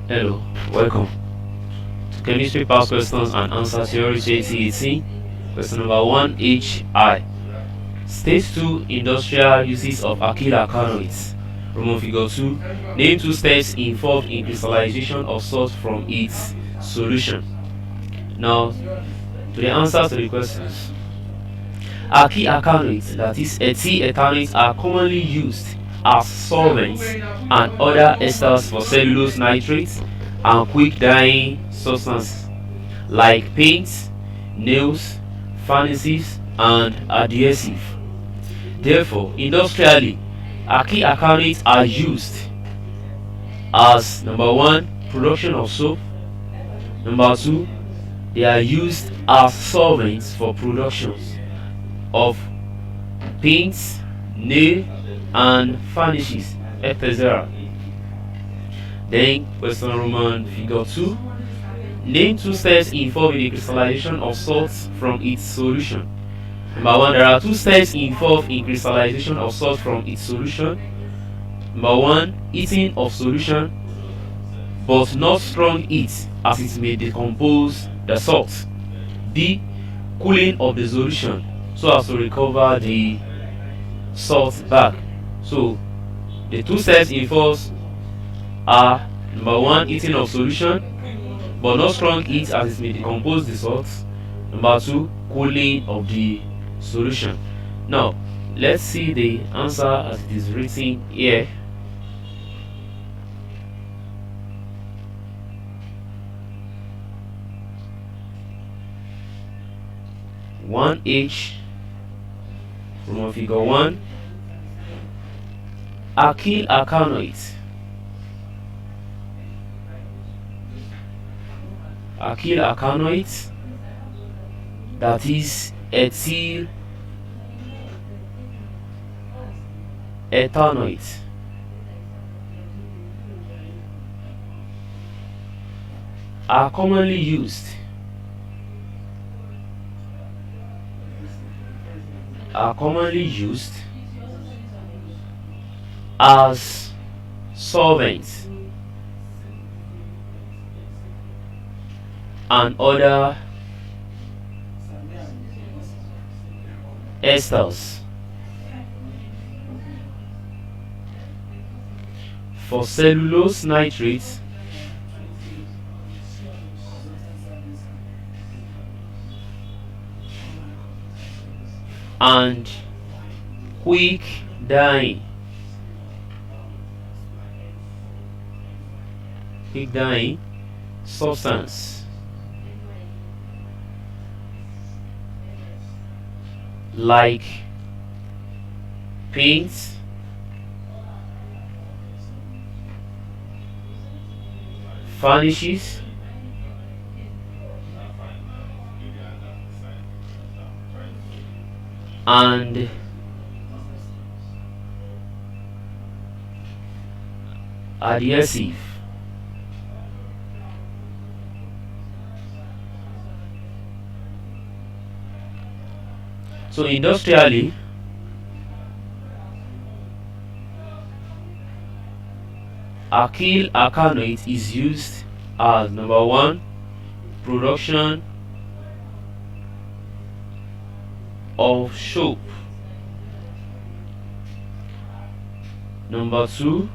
Hello, welcome to Chemistry Past Questions and Answers Theory 2018. Question number 1 HI. Stage 2 Industrial uses of alkyl alkanoids. Roman figure 2. Name 2 steps involved in crystallization of salt from its solution. Now, to the answers to the questions. Alkyl alkanoids, that is ethyl ethanoids, are commonly used as solvents and other esters for cellulose nitrates and quick drying substances like paints, nails, varnices, and adhesive. Therefore, industrially, alkyl alkanoids are used as number 1, production of soap. Number 2, they are used as solvents for productions of paints, nail, and varnishes, etc. Then question Roman figure 2. Name 2 steps involved in the crystallization of salts from its solution. Number 1, there are 2 steps involved in crystallization of salt from its solution. Number 1, heating of solution, but not strong heat as it may decompose the salt. B, cooling of the solution so as to recover the salt back. So the 2 steps involved are number 1, heating of solution, but not strong heat as it may decompose the salt. Number 2, cooling of the solution. Now let's see the answer as it is written here. One H from figure 1. Alkyl alkanoids. Alkyl alkanoids, that is ethyl ethanoids, are commonly used as solvents and other esters for cellulose nitrates and quick drying substance like paints, varnishes, and adhesive. So industrially, alkyl alkanoid is used as number 1, production of soap. Number 2,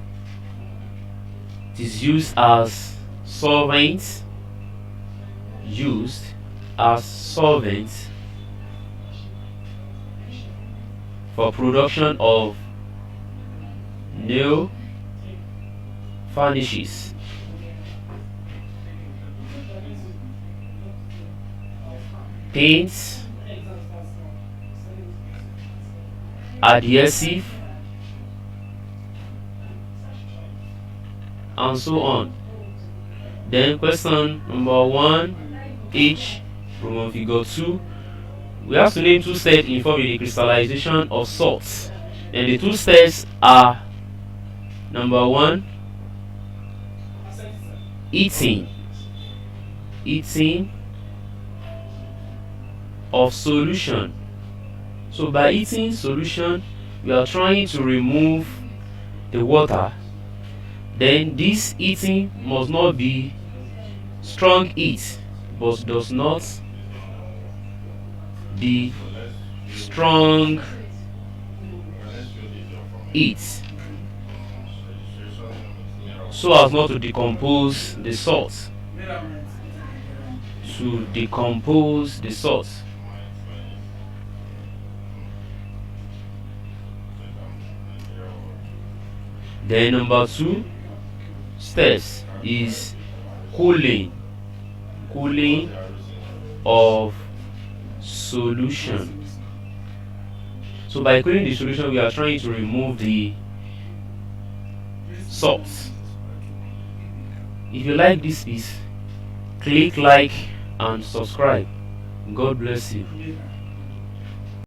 it is used as solvents, for production of nail varnishes, paints, adhesive, and so on. Then question number 1 H from figure 2. We have to name 2 steps involved in the crystallization of salts. And the 2 steps are number 1, heating of solution. So by heating solution, we are trying to remove the water Then this eating must not be strong heat, but does not be strong heat, so as not to decompose the salt. To decompose the salt. Then number 2 steps is cooling of solution. So by cooling the solution, we are trying to remove the salt. If you like this piece, click like and subscribe. God bless you.